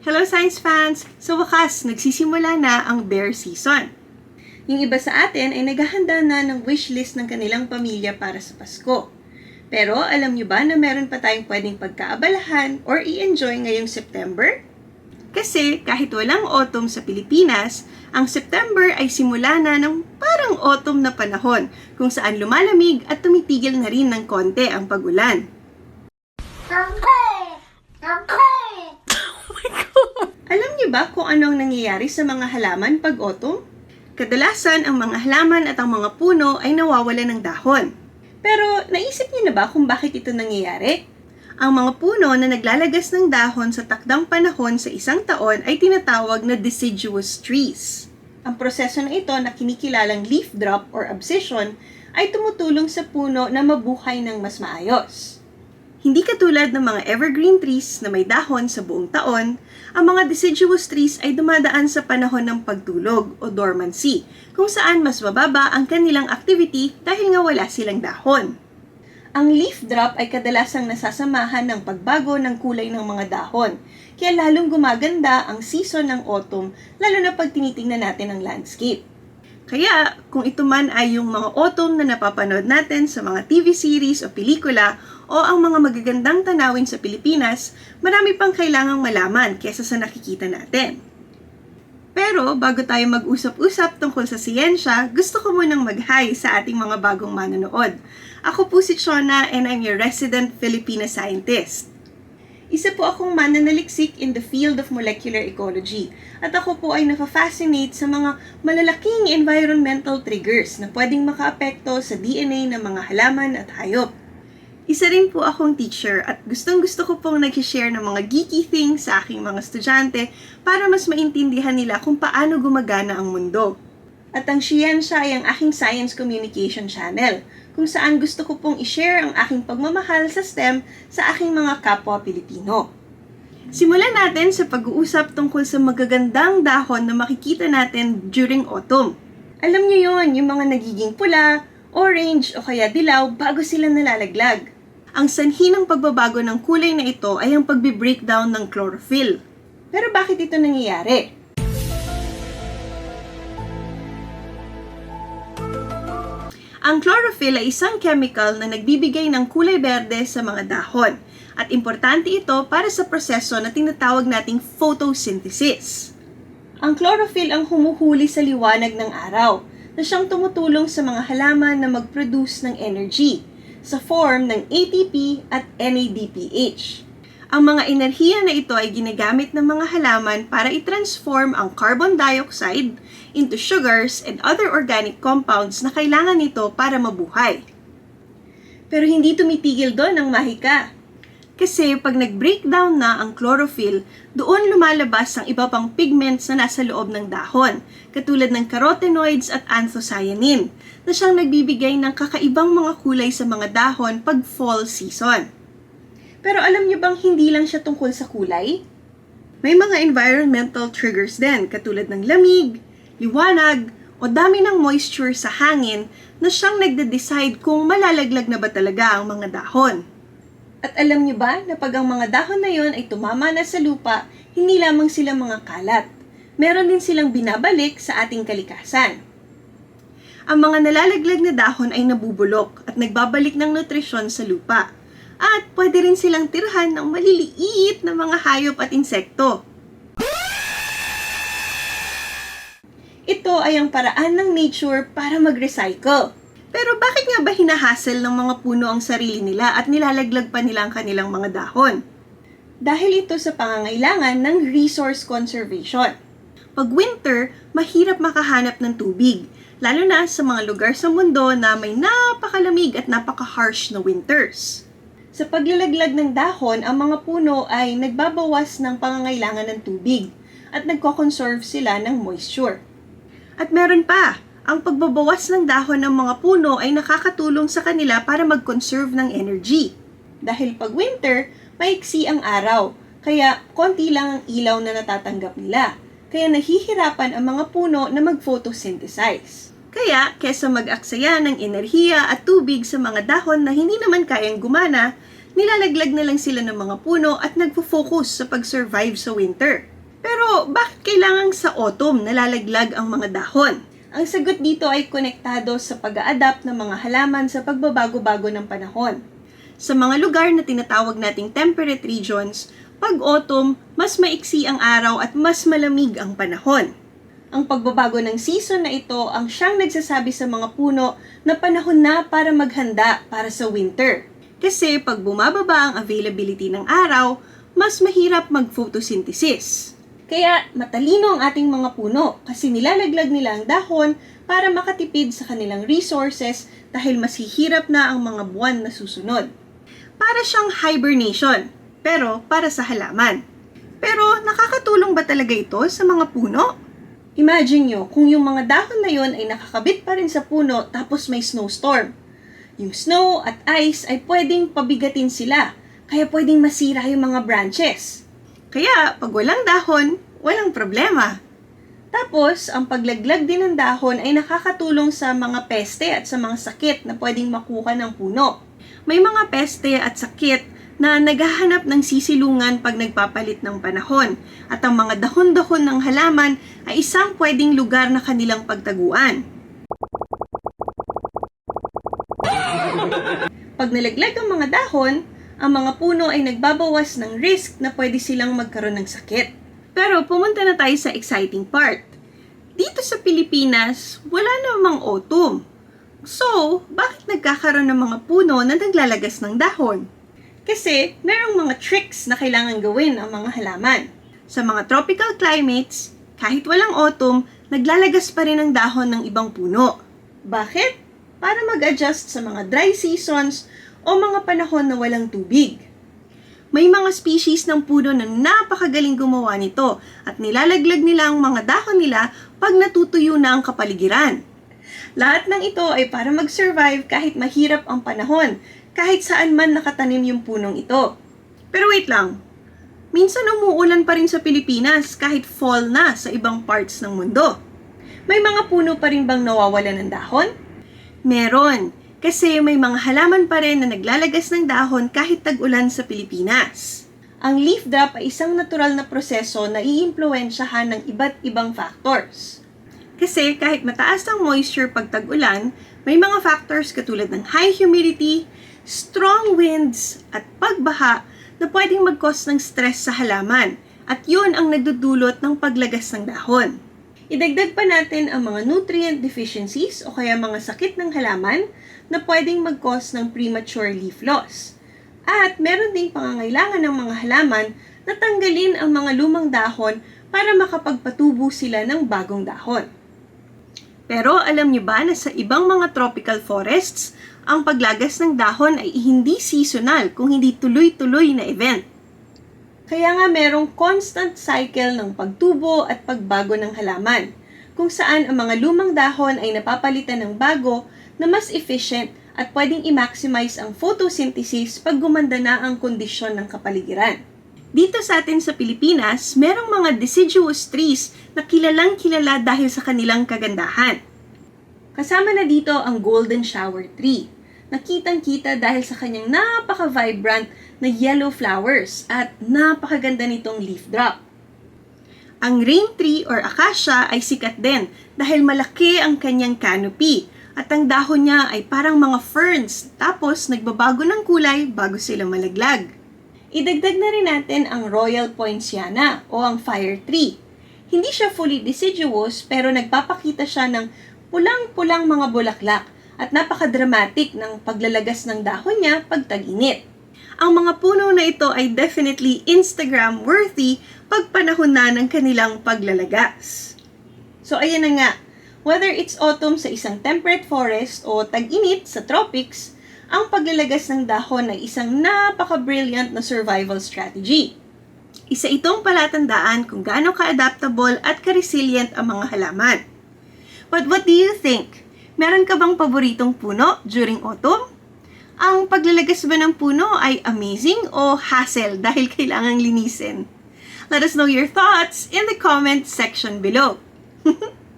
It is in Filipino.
Hello Science fans! Sa wakas, nagsisimula na ang bear season. Yung iba sa atin ay naghahanda na ng wishlist ng kanilang pamilya para sa Pasko. Pero alam nyo ba na meron pa tayong pwedeng pagkaabalahan or i-enjoy ngayong September? Kasi kahit walang autumn sa Pilipinas, ang September ay simula na ng parang autumn na panahon kung saan lumalamig at tumitigil na rin ng konti ang pag-ulan. Alam niyo ba kung anong nangyayari sa mga halaman pag autumn? Kadalasan, ang mga halaman at ang mga puno ay nawawalan ng dahon. Pero naisip niyo na ba kung bakit ito nangyayari? Ang mga puno na naglalagas ng dahon sa takdang panahon sa isang taon ay tinatawag na deciduous trees. Ang proseso na ito na kinikilalang leaf drop or abscission ay tumutulong sa puno na mabuhay ng mas maayos. Hindi katulad ng mga evergreen trees na may dahon sa buong taon, ang mga deciduous trees ay dumadaan sa panahon ng pagtulog o dormancy, kung saan mas mababa ang kanilang activity dahil nga wala silang dahon. Ang leaf drop ay kadalasang nasasamahan ng pagbago ng kulay ng mga dahon, kaya lalong gumaganda ang season ng autumn, lalo na pag tinitingnan natin ang landscape. Kaya, kung ito man ay yung mga autumn na napapanood natin sa mga TV series o pelikula o ang mga magagandang tanawin sa Pilipinas, marami pang kailangang malaman kesa sa nakikita natin. Pero, bago tayo mag-usap-usap tungkol sa siyensya, gusto ko munang mag-hi sa ating mga bagong manonood. Ako po si Chona and I'm your resident Filipina scientist. Isa po akong mananaliksik in the field of molecular ecology at ako po ay nafa-fascinate sa mga malalaking environmental triggers na pwedeng makaapekto sa DNA ng mga halaman at hayop. Isa rin po akong teacher at gustong-gusto ko pong nag-share ng mga geeky things sa aking mga estudyante para mas maintindihan nila kung paano gumagana ang mundo. At ang siyensya ay ang aking science communication channel, kung saan gusto ko pong i-share ang aking pagmamahal sa STEM sa aking mga kapwa Pilipino. Simulan natin sa pag-uusap tungkol sa magagandang dahon na makikita natin during autumn. Alam niyo yon, yung mga nagiging pula, orange o kaya dilaw bago sila nalalaglag. Ang sanhi ng pagbabago ng kulay na ito ay ang pagbe-breakdown ng chlorophyll. Pero bakit ito nangyayari? Ang chlorophyll ay isang chemical na nagbibigay ng kulay berde sa mga dahon at importante ito para sa proseso na tinatawag nating photosynthesis. Ang chlorophyll ang humuhuli sa liwanag ng araw na siyang tumutulong sa mga halaman na mag-produce ng energy sa form ng ATP at NADPH. Ang mga enerhiya na ito ay ginagamit ng mga halaman para i-transform ang carbon dioxide into sugars and other organic compounds na kailangan nito para mabuhay. Pero hindi tumitigil doon ang mahika. Kasi pag nag-breakdown na ang chlorophyll, doon lumalabas ang iba pang pigments na nasa loob ng dahon, katulad ng carotenoids at anthocyanin, na siyang nagbibigay ng kakaibang mga kulay sa mga dahon pag fall season. Pero alam niyo bang hindi lang siya tungkol sa kulay? May mga environmental triggers din, katulad ng lamig, liwanag, o dami ng moisture sa hangin na siyang nagde-decide kung malalaglag na ba talaga ang mga dahon. At alam niyo ba na pag ang mga dahon na yon ay tumama na sa lupa, hindi lamang sila mga kalat. Meron din silang binabalik sa ating kalikasan. Ang mga nalalaglag na dahon ay nabubulok at nagbabalik ng nutrisyon sa lupa. At pwede rin silang tirhan ng maliliit na mga hayop at insekto. Ito ay ang paraan ng nature para mag-recycle. Pero bakit nga ba hinahassle ng mga puno ang sarili nila at nilalaglag pa nila ang kanilang mga dahon? Dahil ito sa pangangailangan ng resource conservation. Pag winter, mahirap makahanap ng tubig, lalo na sa mga lugar sa mundo na may napakalamig at napaka-harsh na winters. Sa paglalaglag ng dahon, ang mga puno ay nagbabawas ng pangangailangan ng tubig at nagko-conserve sila ng moisture. At meron pa, ang pagbabawas ng dahon ng mga puno ay nakakatulong sa kanila para mag-conserve ng energy. Dahil pag winter, maiksi ang araw, kaya konti lang ang ilaw na natatanggap nila. Kaya nahihirapan ang mga puno na mag-photosynthesize. Kaya, kesa mag-aksaya ng enerhiya at tubig sa mga dahon na hindi naman kayang gumana, nilalaglag na lang sila ng mga puno at nagfo-focus sa pag-survive sa winter. Pero bakit kailangang sa autumn nalalaglag ang mga dahon? Ang sagot dito ay konektado sa pag-a-adapt ng mga halaman sa pagbabago-bago ng panahon. Sa mga lugar na tinatawag nating temperate regions, pag autumn, mas maiksi ang araw at mas malamig ang panahon. Ang pagbabago ng season na ito ang siyang nagsasabi sa mga puno na panahon na para maghanda para sa winter. Kasi pag bumababa ang availability ng araw, mas mahirap mag-photosynthesis. Kaya matalino ang ating mga puno kasi nilalaglag nila ang dahon para makatipid sa kanilang resources dahil mas hihirap na ang mga buwan na susunod. Para siyang hibernation, pero para sa halaman. Pero nakakatulong ba talaga ito sa mga puno? Imagine nyo kung yung mga dahon na yon ay nakakabit pa rin sa puno tapos may snowstorm. Yung snow at ice ay pwedeng pabigatin sila, kaya pwedeng masira yung mga branches. Kaya, pag walang dahon, walang problema. Tapos, ang paglaglag din ng dahon ay nakakatulong sa mga peste at sa mga sakit na pwedeng makuha ng puno. May mga peste at sakit na naghahanap ng sisilungan pag nagpapalit ng panahon at ang mga dahon-dahon ng halaman ay isang pwedeng lugar na kanilang pagtaguan. Pag nalaglag ang mga dahon, ang mga puno ay nagbabawas ng risk na pwede silang magkaroon ng sakit. Pero pumunta na tayo sa exciting part. Dito sa Pilipinas, wala namang autumn. So, bakit nagkakaroon ng mga puno na naglalagas ng dahon? Kasi merong mga tricks na kailangan gawin ang mga halaman. Sa mga tropical climates, kahit walang autumn, naglalagas pa rin ang dahon ng ibang puno. Bakit? Para mag-adjust sa mga dry seasons o mga panahon na walang tubig. May mga species ng puno na napakagaling gumawa nito at nilalaglag nila ang mga dahon nila pag natutuyo na ang kapaligiran. Lahat ng ito ay para mag-survive kahit mahirap ang panahon, kahit saan man nakatanim yung punong ito. Pero wait lang, minsan umuulan pa rin sa Pilipinas kahit fall na sa ibang parts ng mundo. May mga puno pa rin bang nawawala ng dahon? Meron. Kasi may mga halaman pa rin na naglalagas ng dahon kahit tag-ulan sa Pilipinas. Ang leaf drop ay isang natural na proseso na iimpluwensyahan ng iba't ibang factors. Kasi kahit mataas ang moisture pag tag-ulan, may mga factors katulad ng high humidity, strong winds, at pagbaha na pwedeng mag-cause ng stress sa halaman. At yun ang nagdudulot ng paglagas ng dahon. Idagdag pa natin ang mga nutrient deficiencies o kaya mga sakit ng halaman na pwedeng mag-cause ng premature leaf loss. At meron ding pangangailangan ng mga halaman na tanggalin ang mga lumang dahon para makapagpatubo sila ng bagong dahon. Pero alam niyo ba na sa ibang mga tropical forests, ang paglagas ng dahon ay hindi seasonal kung hindi tuloy-tuloy na event. Kaya nga merong constant cycle ng pagtubo at pagbago ng halaman, kung saan ang mga lumang dahon ay napapalitan ng bago na mas efficient at pwedeng i-maximize ang photosynthesis pag gumanda na ang kondisyon ng kapaligiran. Dito sa atin sa Pilipinas, merong mga deciduous trees na kilalang-kilala dahil sa kanilang kagandahan. Kasama na dito ang golden shower tree, na kitang-kita dahil sa kanyang napaka-vibrant na yellow flowers at napakaganda nitong leaf drop. Ang rain tree or acacia ay sikat din dahil malaki ang kanyang canopy at ang dahon niya ay parang mga ferns tapos nagbabago ng kulay bago sila malaglag. Idagdag na rin natin ang Royal Poinciana o ang fire tree. Hindi siya fully deciduous pero nagpapakita siya ng pulang-pulang mga bulaklak at napaka-dramatic ng paglalagas ng dahon niya pag tag-init. Ang mga puno na ito ay definitely Instagram-worthy pag panahon na ng kanilang paglalagas. So ayan na nga, whether it's autumn sa isang temperate forest o tag-init sa tropics, ang paglalagas ng dahon ay isang napaka-brilliant na survival strategy. Isa itong palatandaan kung gaano ka-adaptable at ka-resilient ang mga halaman. But what do you think? Meron ka bang paboritong puno during autumn? Ang paglalagas ba ng puno ay amazing o hassle dahil kailangang linisin? Let us know your thoughts in the comment section below.